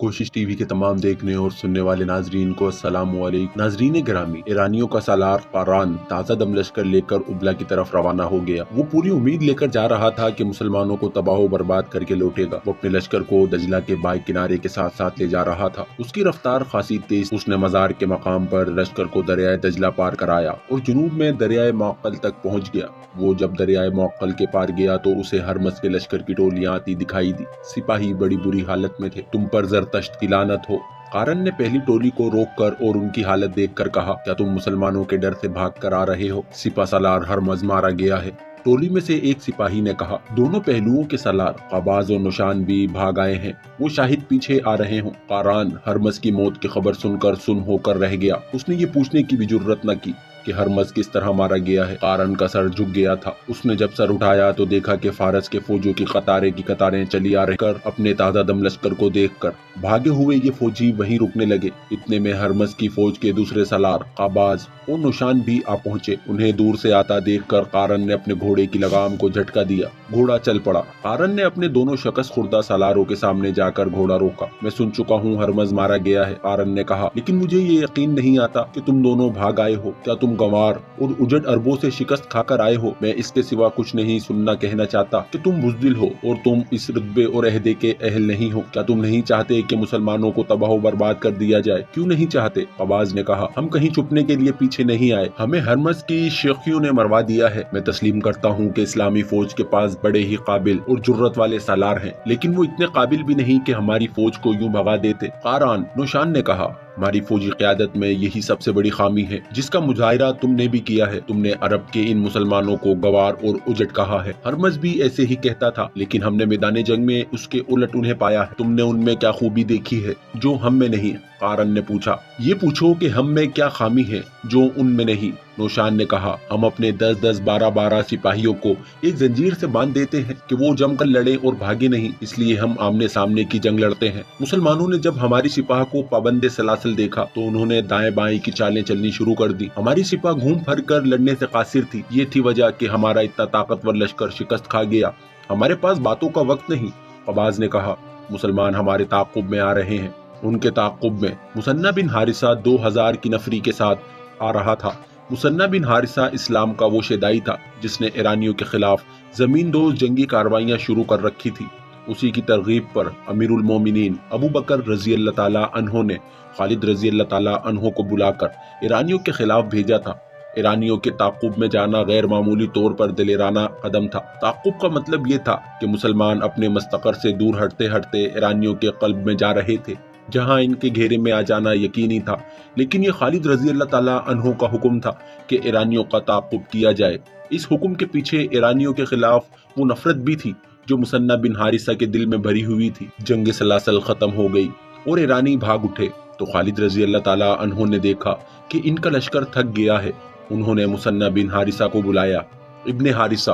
कोशिश टीवी के तमाम देखने और सुनने वाले नाजरीन को अस्सलाम वालेकुम। नाजरीन गिरामी, ईरानियों का सालार कारान ताज़ा दम लश्कर लेकर उबला की तरफ रवाना हो गया। वो पूरी उम्मीद लेकर जा रहा था कि मुसलमानों को तबाह बर्बाद करके लौटेगा। वो अपने लश्कर को दजला के बाई किनारे के साथ साथ ले जा रहा था। उसकी रफ्तार खासी तेज। उसने मजार के मकाम पर लश्कर को दरियाए दजला पार कराया और जुनूब में दरियाए मौक्कल तक पहुँच गया। वो जब दरियाए मौक्कल के पार गया तो उसे हरमस के लश्कर की टोलियां आती दिखाई दी। सिपाही बड़ी बुरी हालत में थे। तुम पर जरतश्त की लानत हो। कारान ने पहली टोली को रोककर और उनकी हालत देखकर कहा, क्या तुम मुसलमानों के डर से भाग कर आ रहे हो? सिपा सालार हरमज मारा गया है। टोली में से एक सिपाही ने कहा, दोनों पहलुओं के सालार कबाज और निशान भी भाग आए हैं। वो शाहिद पीछे आ रहे हों। कारान हरमज की मौत की खबर सुनकर सुन होकर रह गया। उसने ये पूछने की भी जुर्रत न की कि हरमज किस तरह मारा गया है। कारान का सर झुक गया था। उसने जब सर उठाया तो देखा कि फारस के फौजों की कतारें चली आ रही कर अपने ताज़ा दम लश्कर को देखकर भागे हुए ये फौजी वहीं रुकने लगे। इतने में हरमज की फौज के दूसरे सालार काबाज और निशान भी आ पहुंचे। उन्हें दूर से आता देखकर कारान ने अपने घोड़े की लगाम को झटका दिया। घोड़ा चल पड़ा। कारान ने अपने दोनों शकस खुर्दा सालारों के सामने जाकर घोड़ा रोका। मैं सुन चुका हूँ हरमज मारा गया है, कारान ने कहा, लेकिन मुझे ये यकीन नहीं आता कि तुम दोनों भाग आए हो। क्या तुम गंवार और उजड़ अरबों से शिकस्त खाकर आए हो? मैं इसके सिवा कुछ नहीं सुनना कहना चाहता कि तुम बुज़दिल हो और तुम इस रुतबे और अहदे के अहल नहीं हो। क्या तुम नहीं चाहते कि मुसलमानों को तबाह बर्बाद कर दिया जाए? क्यों नहीं चाहते? कबाज ने कहा, हम कहीं छुपने के लिए पीछे नहीं आए। हमें हरमज की शेखियों ने मरवा दिया है। मैं तस्लीम करता हूँ कि इस्लामी फौज के पास बड़े ही काबिल और जुर्रत वाले सालार हैं, लेकिन वो इतने काबिल भी नहीं कि हमारी फौज को यूं भगा देते। कारान निशान ने कहा, हमारी फौजी क़यादत में यही सबसे बड़ी खामी है जिसका मुजाहिरा तुमने भी किया है। तुमने अरब के इन मुसलमानों को गवार और उजट कहा है। हरमज भी ऐसे ही कहता था, लेकिन हमने मैदान जंग में उसके उलट उन्हें पाया है। तुमने उनमें क्या खूबी देखी है जो हम में नहीं? कारान ने पूछा। ये पूछो कि हम में क्या खामी है जो उनमें नहीं? नौशान ने कहा, हम अपने 10-10, 12-12 सिपाहियों को एक जंजीर से बांध देते हैं कि वो जमकर लड़े और भागे नहीं, इसलिए हम आमने सामने की जंग लड़ते हैं। मुसलमानों ने जब हमारी सिपाह को पाबंदे सलासल देखा तो उन्होंने दाएं बाएं की चालें चलनी शुरू कर दी। हमारी सिपाह घूम फिर कर लड़ने से कासिर थी। ये थी वजह कि हमारा इतना ताकतवर लश्कर शिकस्त खा गया। हमारे पास बातों का वक्त नहीं। कबाज ने कहा, मुसलमान हमारे ताक़ुब में आ रहे हैं। उनके ताक़ुब में मुसन्ना बिन हारिसा 2000 की नफरी के साथ आ रहा था। मुसन्ना बिन हारिसा इस्लाम का वो शेदाई था जिसने ईरानियों के खिलाफ जमीन दोज जंगी कार्रवाइयां शुरू कर रखी थी। उसी की तरगीब पर अमीरुल मोमिनीन अबू बकर रजी अल्लाह ताला अन्हो ने खालिद रजी अल्लाह ताला अन्हो को बुलाकर ईरानियों के खिलाफ भेजा था। ईरानियों के ताक़ुब में जाना गैर मामूली तौर पर दिलेराना कदम था। ताक़ुब का मतलब ये था कि मुसलमान अपने मस्तकर से दूर हटते हटते ईरानियों के क़ल्ब में जा रहे थे, जहां इनके घेरे में आ जाना यकीनी था। लेकिन ये खालिद रजी अल्लाह ताला अन्हो का हुक्म था कि ईरानियों का ताक़ुब किया जाए। इस हुक्म के पीछे ईरानियों के खिलाफ वो नफरत भी थी जो मुसन्ना बिन हारिसा के दिल में भरी हुई थी। जंग सलासल खत्म हो गई और ईरानी भाग उठे तो खालिद रजी अल्लाह ताला अन्हो ने देखा कि इनका लश्कर थक गया है। उन्होंने मुसन्ना बिन हारिसा को बुलाया। इब्ने हारिसा,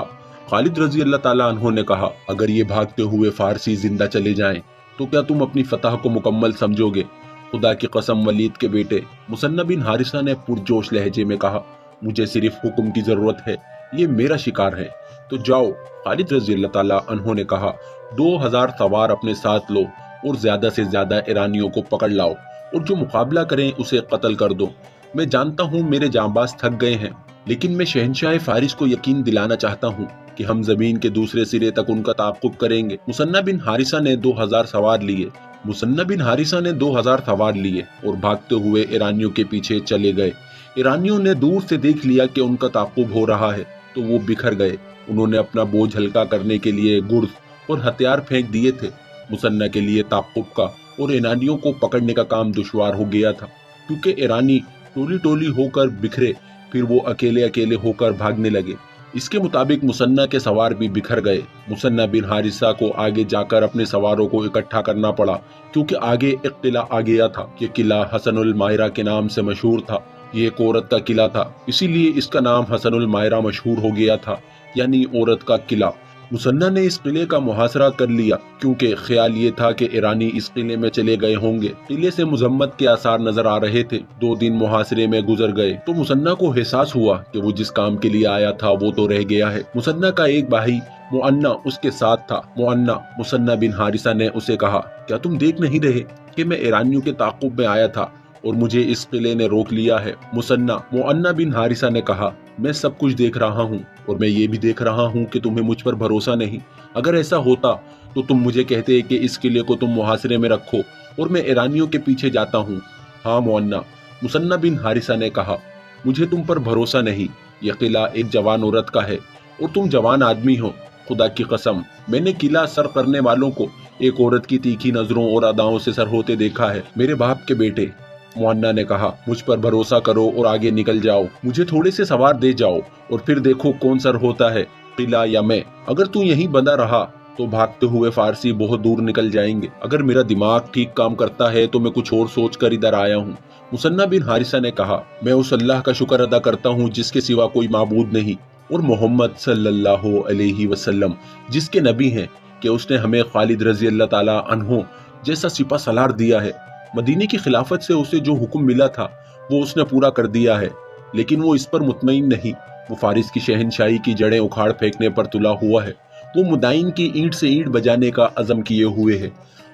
खालिद रजी अल्लाह ताला अन्हो ने कहा, अगर ये भागते हुए फारसी जिंदा चले जाएं तो क्या तुम अपनी फतह को मुकम्मल समझोगे? खुदा की कसम वलीद के बेटे, मुसन्ना बिन हारिसा ने पुरजोश लहजे में कहा, मुझे सिर्फ हुक्म की जरूरत है, ये मेरा शिकार है। तो जाओ। खालिद रजी अल्लाह ताला अन्हो ने कहा, 2000 सवार अपने साथ लो और ज्यादा से ज्यादा ईरानियों को पकड़ लाओ और जो मुकाबला करें उसे कत्ल कर दो। मैं जानता हूँ मेरे जांबाज थक गए हैं, लेकिन मैं शहनशाह फारिस को यकीन दिलाना चाहता हूँ कि हम जमीन के दूसरे सिरे तक उनका ताक़ुब करेंगे। मुसन्ना बिन हारिसा ने 2000 सवार लिए और भागते हुए ईरानियों के पीछे चले गए। ईरानियों ने दूर से देख लिया कि उनका ताक़ुब हो रहा है तो वो बिखर गए। उन्होंने अपना बोझ हल्का करने के लिए गुर्द और हथियार फेंक दिए थे। मुसन्ना के लिए ताक़ुब का और ईरानियों को पकड़ने का काम दुश्वार हो गया था, क्योंकि ईरानी टोली टोली होकर बिखरे, फिर वो अकेले अकेले होकर भागने लगे। इसके मुताबिक मुसन्ना के सवार भी बिखर गए। मुसन्ना बिन हारिसा को आगे जाकर अपने सवारों को इकट्ठा करना पड़ा, क्योंकि आगे एक किला आ गया था। ये किला हसनुल मायरा के नाम से मशहूर था। ये एक औरत का किला था, इसीलिए इसका नाम हसनुल मायरा मशहूर हो गया था, यानी औरत का किला। मुसन्ना ने इस किले का मुहासरा कर लिया, क्योंकि ख्याल ये था कि ईरानी इस किले में चले गए होंगे। किले से मुजम्मत के आसार नजर आ रहे थे। 2 दिन मुहासरे में गुजर गए तो मुसन्ना को एहसास हुआ कि वो जिस काम के लिए आया था वो तो रह गया है। मुसन्ना का एक भाई मुअन्ना उसके साथ था। मुअन्ना मुसन्ना बिन हारिसा ने उसे कहा, क्या तुम देख नहीं रहे कि मैं ईरानियों के ताक़ुब में आया था और मुझे इस किले ने रोक लिया है? मुअन्ना बिन हारिसा ने कहा, मैं सब कुछ देख रहा हूँ और मैं ये भी देख रहा हूँ कि तुम्हें मुझ पर भरोसा नहीं। अगर ऐसा होता तो तुम मुझे कहते कि इस किले को तुम मुहासरे में रखो और मैं ईरानियों के पीछे जाता हूँ। हाँ मुअन्ना, मुसन्ना बिन हारिसा ने कहा, मुझे तुम पर भरोसा नहीं। यह किला एक जवान औरत का है और तुम जवान आदमी हो। खुदा की कसम, मैंने किला सर करने वालों को एक औरत की तीखी नजरों और अदाओं से सर होते देखा है। मेरे बाप के बेटे, मुअन्ना ने कहा, मुझ पर भरोसा करो और आगे निकल जाओ। मुझे थोड़े से सवार दे जाओ और फिर देखो कौन सर होता है, किला या मैं। अगर तू यहीं बंधा रहा तो भागते हुए फारसी बहुत दूर निकल जाएंगे। अगर मेरा दिमाग ठीक काम करता है तो मैं कुछ और सोच कर इधर आया हूँ। मुसन्ना बिन हारिसा ने कहा, मैं उस अल्लाह का शुक्र अदा करता हूँ जिसके सिवा कोई माबूद नहीं और मोहम्मद सल्लल्लाहु अलैहि वसल्लम जिसके नबी हैं कि उसने हमें खालिद रजी अल्लाह ताला अन्हो जैसा सिपा सलार दिया है। मदीने की खिलाफत से उसे जो हुक्म मिला था वो उसने पूरा कर दिया है, लेकिन वो इस पर मुतमईन नहीं। वो फारिस की शहनशाही की जड़ें उखाड़ फेंकने पर तुला हुआ है। वो मुदाइन की ईंट से ईंट बजाने का अज़म किए हुए है।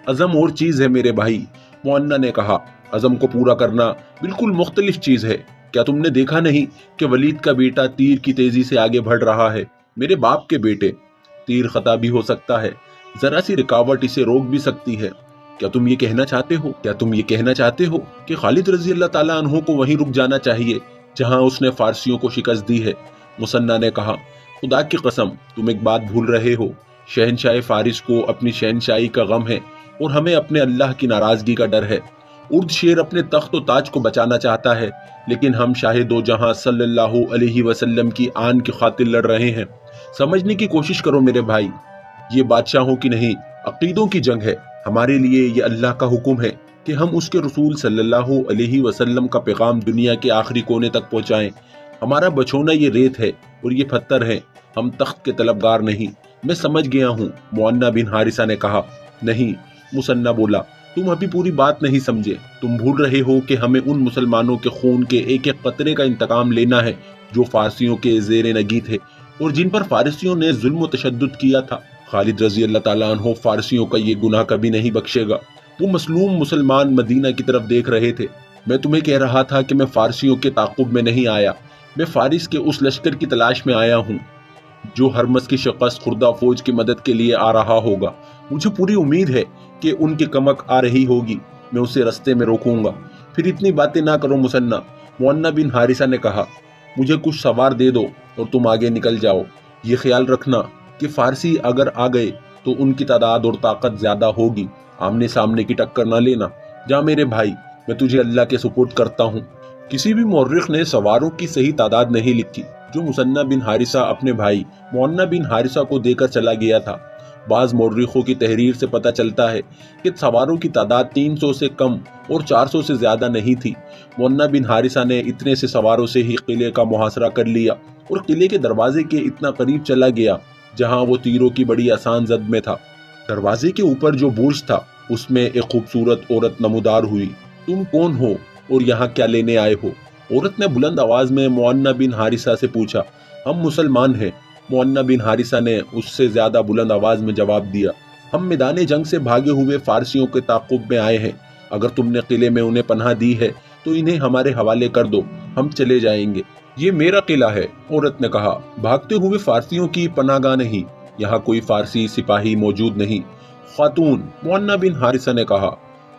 अज़म और चीज है मेरे भाई, मुअन्ना ने कहा। अज़म को पूरा करना बिल्कुल मुख्तलिफ चीज है। क्या तुमने देखा नहीं कि वलीद का बेटा तीर की तेजी से आगे बढ़ रहा है? मेरे बाप के बेटे, तीर खता भी हो सकता है, जरा सी रुकावट इसे रोक भी सकती है। क्या तुम ये कहना चाहते हो कि खालिद रजी अल्लाह ताला अन्हो को वहीं रुक जाना चाहिए जहां उसने फारसियों को शिकस्त दी है? मुसन्ना ने कहा, खुदा की कसम, तुम एक बात भूल रहे हो। शहनशाह फारिस को अपनी शहनशाही का गम है और हमें अपने अल्लाह की नाराजगी का डर है। उर्द शेर अपने तख्त और ताज को बचाना चाहता है, लेकिन हम शाह दो जहां सल्लल्लाहु अलैहि वसल्लम की आन की खातिर लड़ रहे हैं। समझने की कोशिश करो मेरे भाई, ये बादशाहों की नहीं, अकीदों की जंग है। हमारे लिए ये अल्लाह का हुक्म है कि हम उसके रसूल सल्लल्लाहु अलैहि वसल्लम का पैगाम दुनिया के आखिरी कोने तक पहुंचाएं। हमारा बचोना ये रेत है और ये पत्थर है, हम तख्त के तलबगार नहीं। मैं समझ गया हूँ, मुअन्ना बिन हारिसा ने कहा। नहीं, मुसन्ना बोला, तुम अभी पूरी बात नहीं समझे। तुम भूल रहे हो कि हमें उन मुसलमानों के खून के एक एक कतरे का इंतकाम लेना है जो फारसियों के जेर नगी थे और जिन पर फारसियों ने जुल्म व तशद्दुद किया था। खालिद रजी अल्लाह ताला अन्हो फारसियों का ये गुनाह कभी नहीं बख्शेगा। वो मसलूम मुसलमान मदीना की तरफ देख रहे थे। मैं तुम्हें कह रहा था कि मैं फारसियों के ताक़ुब में नहीं आया, मैं फारिस के उस लश्कर की तलाश में आया हूँ जो हरमस की शिकस्त खुर्दा फौज की मदद के लिए आ रहा होगा। मुझे पूरी उम्मीद है कि उनकी कमक आ रही होगी, मैं उसे रास्ते में रोकूंगा। फिर इतनी बातें ना करो मुसन्ना, मुअन्ना बिन हारिसा ने कहा। मुझे कुछ सवार दे दो और तुम आगे निकल जाओ। ये ख्याल रखना कि फारसी अगर आ गए तो उनकी तादाद और ताकत ज्यादा होगी। आमने सामने की टक्कर ना लेना। जा मेरे भाई, मैं तुझे अल्लाह के सुपुर्द करता हूँ। किसी भी मौर्रिख ने सवारों की सही तादाद नहीं लिखी जो मुसन्ना बिन हारिसा अपने भाई मुअन्ना बिन हारिसा को देकर चला गया था। बाज मौर्रिखों की तहरीर से पता चलता है कि सवारों की तादाद 300 से कम और 400 से ज्यादा नहीं थी। मुअन्ना बिन हारिसा ने इतने से सवारों से ही किले का मुहासरा कर लिया और किले के दरवाजे के इतना करीब चला गया जहां वो तीरों की बड़ी आसान जद में था। दरवाजे के ऊपर जो बुर्ज था उसमें एक खूबसूरत औरत नमूदार हुई। तुम कौन हो और यहाँ क्या लेने आए हो? औरत ने बुलंद आवाज में मुअन्ना बिन हारिसा से पूछा। हम मुसलमान हैं, मुअन्ना बिन हारिसा ने उससे ज्यादा बुलंद आवाज में जवाब दिया। हम मैदान जंग से भागे हुए फारसियों के ताक़ुब में आए हैं। अगर तुमने किले में उन्हें पनाह दी है तो इन्हें हमारे हवाले कर दो, हम चले जाएंगे। ये मेरा किला है, औरत ने कहा। भागते हुए फारसियों की पनाहगाह नहीं, यहाँ कोई फारसी सिपाही मौजूद नहीं। खातून, मुअन्ना बिन हारिसा ने कहा,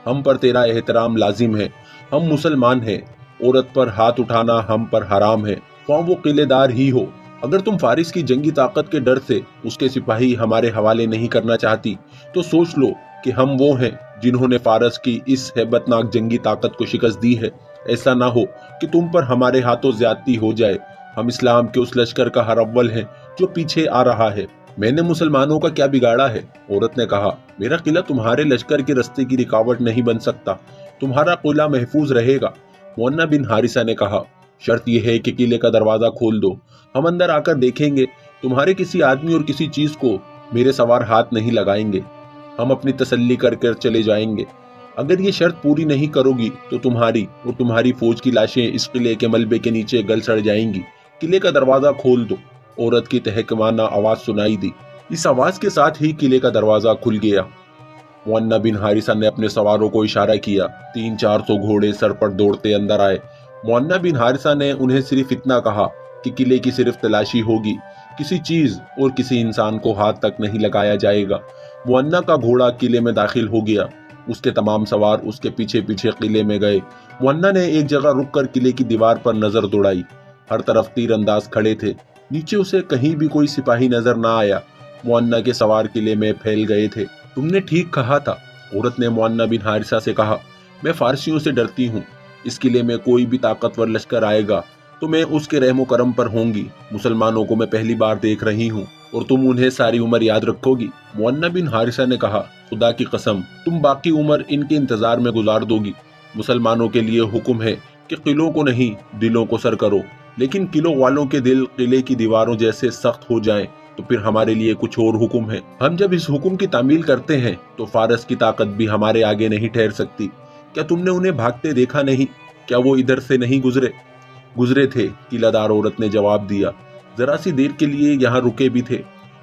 हम पर तेरा एहतराम लाजिम है, हम मुसलमान हैं। औरत पर हाथ उठाना हम पर हराम है, ख्वाह वो किलेदार ही हो। अगर तुम फारिस की जंगी ताकत के डर से उसके सिपाही हमारे हवाले नहीं करना चाहती तो सोच लो कि हम वो हैं जिन्होंने फारस की इस हैबतनाक जंगी ताकत को शिकस्त दी है। ऐसा ना हो कि तुम पर हमारे हाथों ज्यादती हो जाए। हम इस्लाम के उस लश्कर का हर अव्वल हैं जो पीछे आ रहा है। मैंने मुसलमानों का क्या बिगाड़ा है? औरत ने कहा। मेरा किला तुम्हारे लश्कर के रास्ते की रुकावट नहीं बन सकता, तुम्हारा किला महफूज रहेगा। मुअन्ना बिन हारिसा ने कहा, शर्त यह है कि किले का दरवाजा खोल दो, हम अंदर आकर देखेंगे। तुम्हारे किसी आदमी और किसी चीज को मेरे सवार हाथ नहीं लगाएंगे, हम अपनी तसल्ली कर कर चले जाएंगे। अगर ये शर्त पूरी नहीं करोगी तो तुम्हारी और तुम्हारी फौज की लाशें इस किले के मलबे के नीचे गल सड़ जाएंगी। किले का दरवाजा खोल दो। औरत की तहकमाना आवाज सुनाई दी। इस आवाज के साथ ही किले का दरवाजा खुल गया। मुअन्ना बिन हारिसा ने अपने सवारों को इशारा किया। 300-400 घोड़े सर पर दौड़ते अंदर आए। मुअन्ना बिन हारिसा ने उन्हें सिर्फ इतना कहा कि किले की सिर्फ तलाशी होगी, किसी चीज और किसी इंसान को हाथ तक नहीं लगाया जाएगा। मुअन्ना का घोड़ा किले में दाखिल हो गया। उसके तमाम सवार उसके पीछे पीछे किले में गए। मुअन्ना ने एक जगह रुककर किले की दीवार पर नजर दौड़ाई। हर तरफ तीरंदाज खड़े थे। नीचे उसे कहीं भी कोई सिपाही नजर ना आया। मुअन्ना के सवार किले में फैल गए थे। तुमने ठीक कहा था, औरत ने मुअन्ना बिन हारिसा से कहा। मैं फारसियों से डरती हूँ। इस किले में कोई भी ताकतवर लश्कर आएगा तो मैं उसके रहमो करम पर होंगी। मुसलमानों को मैं पहली बार देख रही हूँ और तुम उन्हें सारी उम्र याद रखोगी। मुअन्ना बिन हारिसा ने कहा, खुदा की कसम, तुम बाकी उम्र इनके इंतजार में गुजार दोगी। मुसलमानों के लिए हुक्म है कि किलों को नहीं, दिलों को सर करो। लेकिन किलों वालों के दिल किले की दीवारों जैसे सख्त हो जाएं तो फिर हमारे लिए कुछ और हुक्म है। हम जब इस हुक्म की तामील करते हैं तो फारस की ताकत भी हमारे आगे नहीं ठहर सकती। क्या तुमने उन्हें भागते देखा नहीं? क्या वो इधर से नहीं गुजरे थे? किलादार औरत ने जवाब दिया। जरा सी देर के लिए यहाँ रुके भी थे।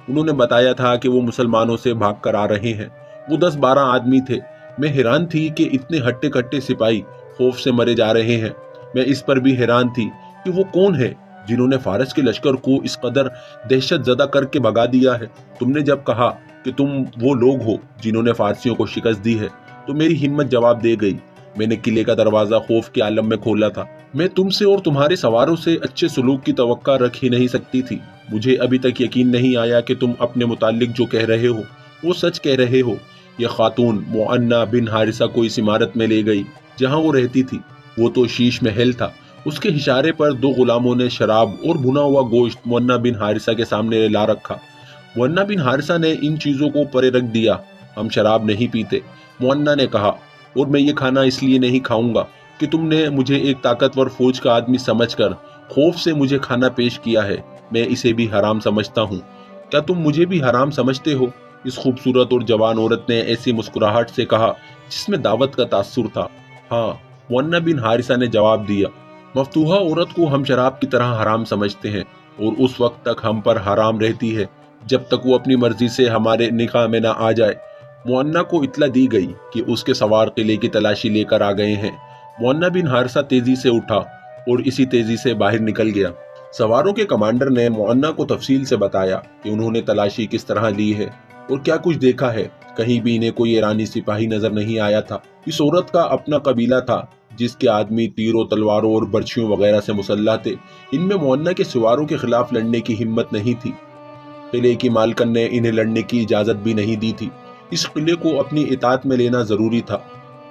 उन्होंने बताया था कि वो मुसलमानों से भाग कर आ रहे हैं। वो 10-12 आदमी थे। मैं हैरान थी कि इतने हट्टे कट्टे सिपाही खौफ से मरे जा रहे हैं। मैं इस पर भी हैरान थी कि वो कौन है जिन्होंने फारस के लश्कर को इस कदर दहशत ज़दा करके भगा दिया है। तुमने जब कहा कि तुम वो लोग हो जिन्होंने फारसियों को शिकस्त दी है तो मेरी हिम्मत जवाब दे गई। मैंने किले का दरवाजा खौफ के आलम में खोला था। मैं तुमसे और तुम्हारे सवारों से अच्छे सलूक की तवक्का रख ही नहीं सकती थी। मुझे अभी तक यकीन नहीं आया कि तुम अपने मुतालिक जो कह रहे हो वो सच कह रहे हो। यह खातून मुअन्ना बिन हारिसा को इस इमारत में ले गई जहां वो रहती थी। वो तो शीश महल था। उसके इशारे पर 2 गुलामों ने शराब और भुना हुआ गोश्त मुअन्ना बिन हारिसा के सामने ला रखा। मुअन्ना बिन हारिसा ने इन चीजों को परे रख दिया। हम शराब नहीं पीते, मुअन्ना ने कहा, और मैं ये खाना इसलिए नहीं खाऊंगा कि तुमने मुझे एक ताकतवर फौज का आदमी समझकर खौफ से मुझे खाना पेश किया है। मैं इसे भी हराम समझता हूँ। क्या तुम मुझे भी हराम समझते हो? इस खूबसूरत और जवान औरत ने ऐसी मुस्कुराहट से कहा जिसमें दावत का तासुर था। हाँ, मुअन्ना बिन हारिसा ने जवाब दिया। मफ्तूहा औरत को हम शराब की तरह हराम समझते हैं और उस वक्त तक हम पर हराम रहती है जब तक वो अपनी मर्जी से हमारे निकाह में ना आ जाए। मुअन्ना को इत्ला दी गई कि उसके सवार किले की तलाशी लेकर आ गए हैं। मुअन्ना बिन हारिसा तेजी से उठा और इसी तेजी से बाहर निकल गया। सवारों के कमांडर ने मुअन्ना को तफसील से बताया कि उन्होंने तलाशी किस तरह ली है और क्या कुछ देखा है। कहीं भी इन्हें कोई ईरानी सिपाही नजर नहीं आया था। इस औरत का अपना कबीला था जिसके आदमी तीरों, तलवारों और बर्छियों वगैरह से मुसल्लह थे। इनमें मुअन्ना के सवारों के खिलाफ लड़ने की हिम्मत नहीं थी। किले की मालकन ने इन्हें लड़ने की इजाजत भी नहीं दी थी। इस किले को अपनी इताअत में लेना जरूरी था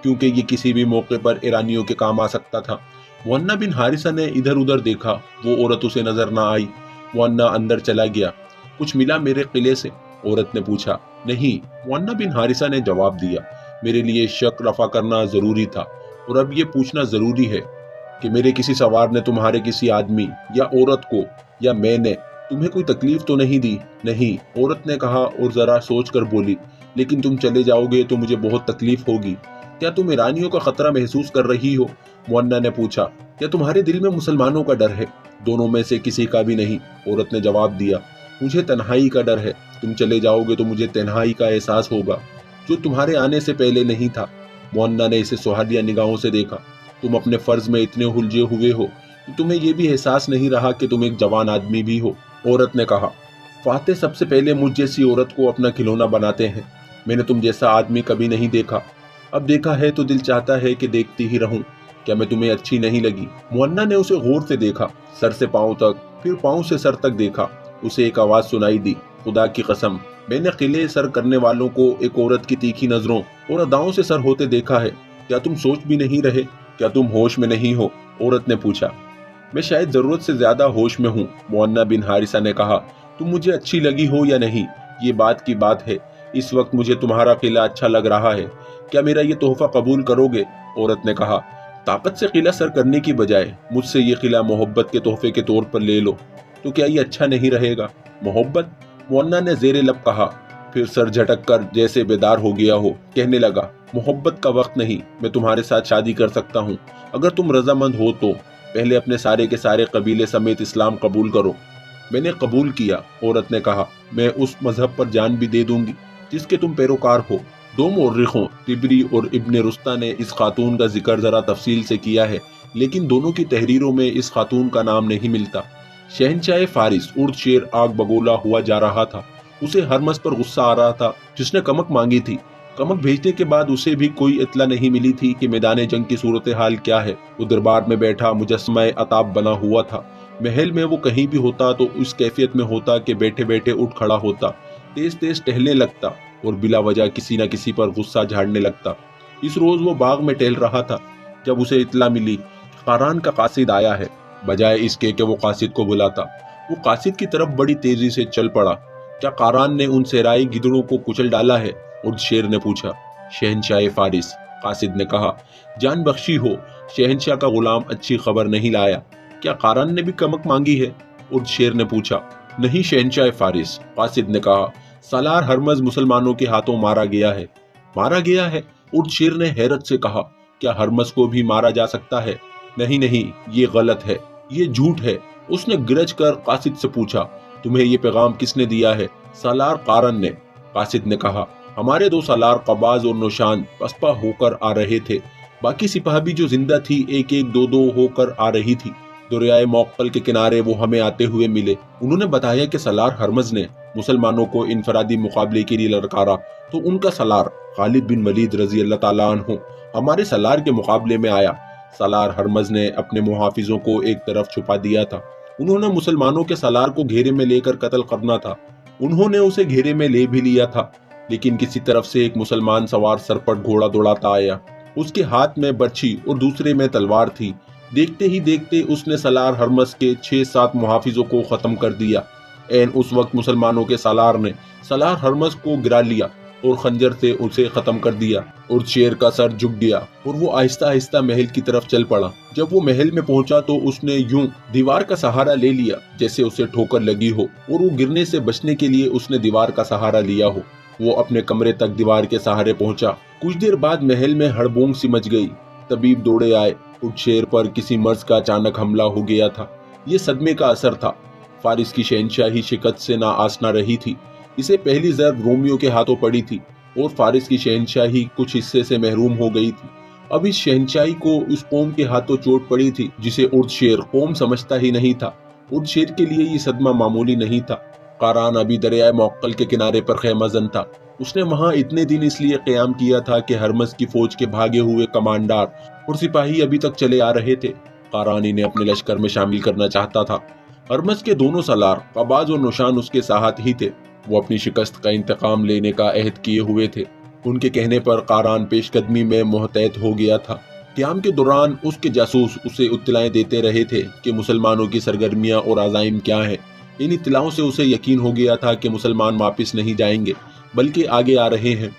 क्योंकि ये किसी भी मौके पर ईरानियों के काम आ सकता था। मुअन्ना बिन हारिसा ने इधर उधर देखा। वो औरत उसे नजर ना आई। मुअन्ना अंदर चला गया। कुछ मिला मेरे किले से? औरत ने पूछा। नहीं, मुअन्ना बिन हारिसा ने जवाब दिया। मेरे लिए शक रफा करना जरूरी था और अब ये पूछना जरूरी है कि मेरे किसी सवार ने तुम्हारे किसी आदमी या औरत को या मैंने तुम्हें कोई तकलीफ तो नहीं दी? नहीं, औरत ने कहा और जरा सोच कर बोली, लेकिन तुम चले जाओगे तो मुझे बहुत तकलीफ होगी। क्या तुम ईरानियों का खतरा महसूस कर रही हो? मुअन्ना ने पूछा। क्या तुम्हारे दिल में मुसलमानों का डर है? दोनों में से किसी का भी नहीं, औरत ने जवाब दिया। मुझे तन्हाई का डर है। तुम चले जाओगे तो मुझे तन्हाई का एहसास होगा जो तुम्हारे आने से पहले नहीं था। मुअन्ना ने इसे सुहालिया निगाहों से देखा। तुम अपने फर्ज में इतने उलझे हुए हो कि तुम्हें यह भी एहसास नहीं रहा कि तुम एक जवान आदमी भी हो। औरत ने कहा। फातेह सबसे पहले मुझ जैसी औरत को अपना खिलौना बनाते हैं। मैंने तुम जैसा आदमी कभी नहीं देखा। अब देखा है तो दिल चाहता है कि देखती ही रहूं। क्या मैं तुम्हें अच्छी नहीं लगी? मुअन्ना ने उसे गौर से देखा, सर से पांव तक, फिर पांव से सर तक देखा। उसे एक आवाज सुनाई दी। खुदा की कसम, मैंने किले सर करने वालों को एक औरत की तीखी नजरों और अदाओं से सर होते देखा है। क्या तुम सोच भी नहीं रहे? क्या तुम होश में नहीं हो? औरत ने पूछा। मैं शायद जरूरत से ज्यादा होश में हूँ, मुअन्ना बिन हारिसा ने कहा। तुम मुझे अच्छी लगी हो या नहीं, ये बात की बात है। इस वक्त मुझे तुम्हारा किला अच्छा लग रहा है। क्या मेरा ये तोहफा कबूल करोगे? औरत ने कहा। ताकत से किला सर करने की बजाय मुझसे ये किला मोहब्बत के तोहफे के तौर पर ले लो तो क्या ये अच्छा नहीं रहेगा? मोहब्बत? मुअन्ना ने जेरे लब कहा, फिर सर झटक कर जैसे बेदार हो गया हो कहने लगा। मोहब्बत का वक्त नहीं। मैं तुम्हारे साथ शादी कर सकता हूँ अगर तुम रजामंद हो तो। पहले अपने सारे के सारे कबीले समेत इस्लाम कबूल करो। میں نے قبول کیا۔ عورت نے کہا، میں اس مذہب پر جان بھی دے دوں گی جس کے تم پیروکار ہو۔ دو مورخوں طبری اور ابن رستہ نے اس خاتون کا ذکر ذرا تفصیل سے کیا ہے، لیکن دونوں کی تحریروں میں اس خاتون کا نام نہیں ملتا۔ شہنشاہ فارس ارد شیر آگ بگولا ہوا جا رہا تھا۔ اسے ہرمز پر غصہ آ رہا تھا جس نے کمک مانگی تھی۔ کمک بھیجنے کے بعد اسے بھی کوئی اطلاع نہیں ملی تھی کہ میدان جنگ کی صورتحال کیا ہے۔ وہ دربار میں بیٹھا مجسمہ عتاب بنا ہوا تھا۔ محل میں وہ کہیں بھی ہوتا تو اس کیفیت میں ہوتا کہ بیٹھے بیٹھے اٹھ کھڑا ہوتا، تیز تیز ٹہلنے لگتا اور بلا وجہ کسی نہ کسی پر غصہ جھاڑنے لگتا۔ اس روز وہ باغ میں ٹہل رہا تھا جب اسے اطلاع ملی قاران کا قاصد آیا ہے۔ بجائے اس کے کہ وہ قاصد کو بلاتا، وہ قاصد کی طرف بڑی تیزی سے چل پڑا۔ کیا قاران نے ان صحرائی گدڑوں کو کچل ڈالا ہے؟ ارد شیر نے پوچھا۔ شہنشاہ فارس، قاصد نے کہا، جان بخشی ہو، شہنشاہ کا غلام اچھی خبر نہیں لایا۔ کیا قاران نے بھی کمک مانگی ہے؟ ارد شیر نے پوچھا۔ نہیں شہنشاہ فارس، قاصد نے کہا، سالار ہرمز مسلمانوں کے ہاتھوں مارا گیا ہے۔ مارا گیا ہے؟ ارد شیر نے حیرت سے کہا، کیا ہرمز کو بھی مارا جا سکتا ہے؟ نہیں نہیں، یہ غلط ہے، یہ جھوٹ ہے۔ اس نے گرج کر قاصد سے پوچھا، تمہیں یہ پیغام کس نے دیا ہے؟ سالار قارن نے۔ قاصد نے کہا، ہمارے دو سالار قباز اور نوشان پسپا ہو کر آ رہے تھے، باقی سپاہ بھی جو زندہ تھی ایک ایک دو دو ہو کر آ رہی تھی۔ دریائے موقل کے کنارے وہ ہمیں آتے ہوئے ملے۔ انہوں نے بتایا کہ سالار ہرمز نے مسلمانوں کو انفرادی مقابلے کے لیے للکارا تو ان کا سالار خالد بن ولید رضی اللہ تعالیٰ عنہ ہمارے سالار کے مقابلے میں آیا۔ سالار ہرمز نے اپنے محافظوں کو ایک طرف چھپا دیا تھا۔ انہوں نے مسلمانوں کے سالار کو گھیرے میں لے کر قتل کرنا تھا۔ انہوں نے اسے گھیرے میں لے بھی لیا تھا، لیکن کسی طرف سے ایک مسلمان سوار سرپٹ گھوڑا دوڑاتا آیا۔ اس کے ہاتھ میں برچھی اور دوسرے میں تلوار تھی۔ دیکھتے ہی دیکھتے اس نے سالار ہرمز کے 6-7 محافظوں کو ختم کر دیا۔ این اس وقت مسلمانوں کے سالار نے سالار ہرمز کو گرا لیا اور خنجر سے اسے ختم کر دیا، اور شیر کا سر جھک گیا اور وہ آہستہ آہستہ محل کی طرف چل پڑا۔ جب وہ محل میں پہنچا تو اس نے یوں دیوار کا سہارا لے لیا جیسے اسے ٹھوکر لگی ہو، اور وہ گرنے سے بچنے کے لیے اس نے دیوار کا سہارا لیا ہو۔ وہ اپنے کمرے تک دیوار کے سہارے پہنچا۔ کچھ دیر بعد محل میں ہڑبونگ سی مچ گئی۔ طبیب دوڑے آئے۔ ارد شیر پر کسی مرض کا اچانک حملہ ہو گیا تھا۔ یہ صدمے کا اثر تھا۔ فارس کی شہنشاہی شکست سے نہ آسنا رہی تھی۔ اسے پہلی ضرب رومیوں کے ہاتھوں پڑی تھی اور فارس کی شہنشاہی کچھ حصے سے محروم ہو گئی تھی۔ اب اس شہنشاہی کو اس قوم کے ہاتھوں چوٹ پڑی تھی جسے ارد شیر قوم سمجھتا ہی نہیں تھا۔ ارد شیر کے لیے یہ صدمہ معمولی نہیں تھا۔ قاران ابھی دریائے موقل کے کنارے پر خیمہ زن تھا۔ اس نے وہاں اتنے دن اس لیے قیام کیا تھا کہ ہرمز کی فوج کے بھاگے ہوئے کمانڈار اور سپاہی ابھی تک چلے آ رہے تھے۔ قاران انہیں اپنے لشکر میں شامل کرنا چاہتا تھا۔ ہرمز کے دونوں سالار قباز اور نوشان اس کے ساتھ ہی تھے۔ وہ اپنی شکست کا انتقام لینے کا عہد کیے ہوئے تھے۔ ان کے کہنے پر قاران پیش قدمی میں محتاط ہو گیا تھا۔ قیام کے دوران اس کے جاسوس اسے اطلاعیں دیتے رہے تھے کہ مسلمانوں کی سرگرمیاں اور عزائم کیا ہیں۔ ان اطلاعوں سے اسے یقین ہو گیا تھا کہ مسلمان واپس نہیں جائیں گے بلکہ آگے آ رہے ہیں۔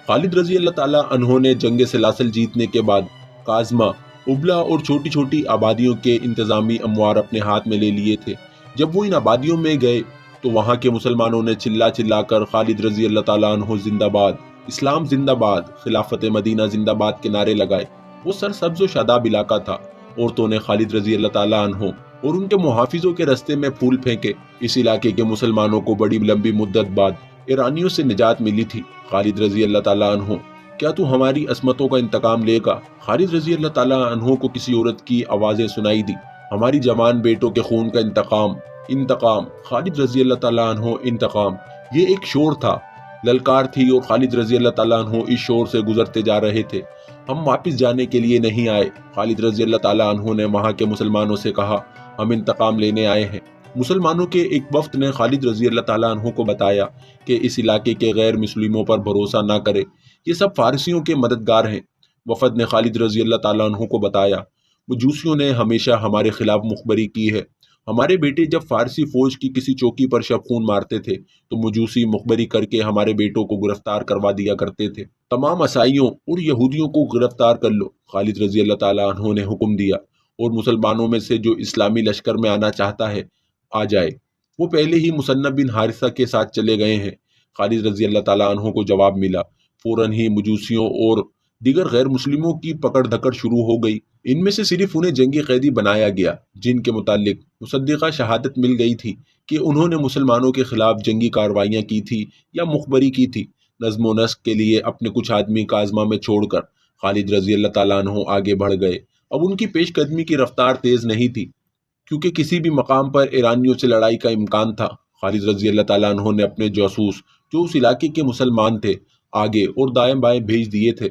خالد رضی اللہ تعالیٰ عنہ نے جنگ سلاسل جیتنے کے بعد کاظمہ، ابلا اور چھوٹی چھوٹی آبادیوں کے انتظامی اموار اپنے ہاتھ میں لے لیے تھے۔ جب وہ ان آبادیوں میں گئے تو وہاں کے مسلمانوں نے چلا چلا کر خالد رضی اللہ تعالیٰ عنہ زندہ باد، اسلام زندہ باد، خلافت مدینہ زندہ باد کے نعرے لگائے۔ وہ سرسبز و شاداب علاقہ تھا۔ عورتوں نے خالد رضی اللہ تعالیٰ عنہ اور ان کے محافظوں کے رستے میں پھول پھینکے۔ اس علاقے کے مسلمانوں کو بڑی لمبی مدت بعد ایرانیوں سے نجات ملی تھی۔ خالد رضی اللہ تعالیٰ عنہ، کیا تو ہماری عصمتوں کا انتقام لے گا؟ خالد رضی اللہ تعالیٰ عنہ کو کسی عورت کی آوازیں سنائی دی، ہماری جوان بیٹوں کے خون کا انتقام، انتقام، خالد رضی اللہ تعالیٰ عنہ، انتقام۔ یہ ایک شور تھا، للکار تھی، اور خالد رضی اللہ تعالیٰ عنہ اس شور سے گزرتے جا رہے تھے۔ ہم واپس جانے کے لیے نہیں آئے، خالد رضی اللہ تعالیٰ عنہ نے وہاں کے مسلمانوں سے کہا، ہم انتقام لینے آئے ہیں۔ مسلمانوں کے ایک وفد نے خالد رضی اللہ تعالیٰ عنہ کو بتایا کہ اس علاقے کے غیر مسلموں پر بھروسہ نہ کرے، یہ سب فارسیوں کے مددگار ہیں۔ وفد نے خالد رضی اللہ تعالیٰ عنہ کو بتایا، مجوسیوں نے ہمیشہ ہمارے خلاف مخبری کی ہے۔ ہمارے بیٹے جب فارسی فوج کی کسی چوکی پر شب خون مارتے تھے تو مجوسی مخبری کر کے ہمارے بیٹوں کو گرفتار کروا دیا کرتے تھے۔ تمام عیسائیوں اور یہودیوں کو گرفتار کر لو، خالد رضی اللہ تعالیٰ عنہ نے حکم دیا، اور مسلمانوں میں سے جو اسلامی لشکر میں آنا چاہتا ہے آ جائے۔ وہ پہلے ہی مصنف بن حارثہ کے ساتھ چلے گئے ہیں۔ خالد رضی اللہ تعالیٰ عنہ کو جواب ملا۔ فوراً ہی مجوسیوں اور دیگر غیر مسلموں کی پکڑ دھکڑ شروع ہو گئی۔ ان میں سے صرف انہیں جنگی قیدی بنایا گیا جن کے متعلق مصدقہ شہادت مل گئی تھی کہ انہوں نے مسلمانوں کے خلاف جنگی کارروائیاں کی تھی یا مخبری کی تھی۔ نظم و نسق کے لیے اپنے کچھ آدمی کاظمہ میں چھوڑ کر خالد رضی اللہ تعالیٰ عنہ آگے بڑھ گئے۔ اب ان کی پیش قدمی کی رفتار تیز نہیں تھی کیونکہ کسی بھی مقام پر ایرانیوں سے لڑائی کا امکان تھا۔ خالد رضی اللہ تعالیٰ عنہ نے اپنے جاسوس جو اس علاقے کے مسلمان تھے آگے اور دائیں بائیں بھیج دیے تھے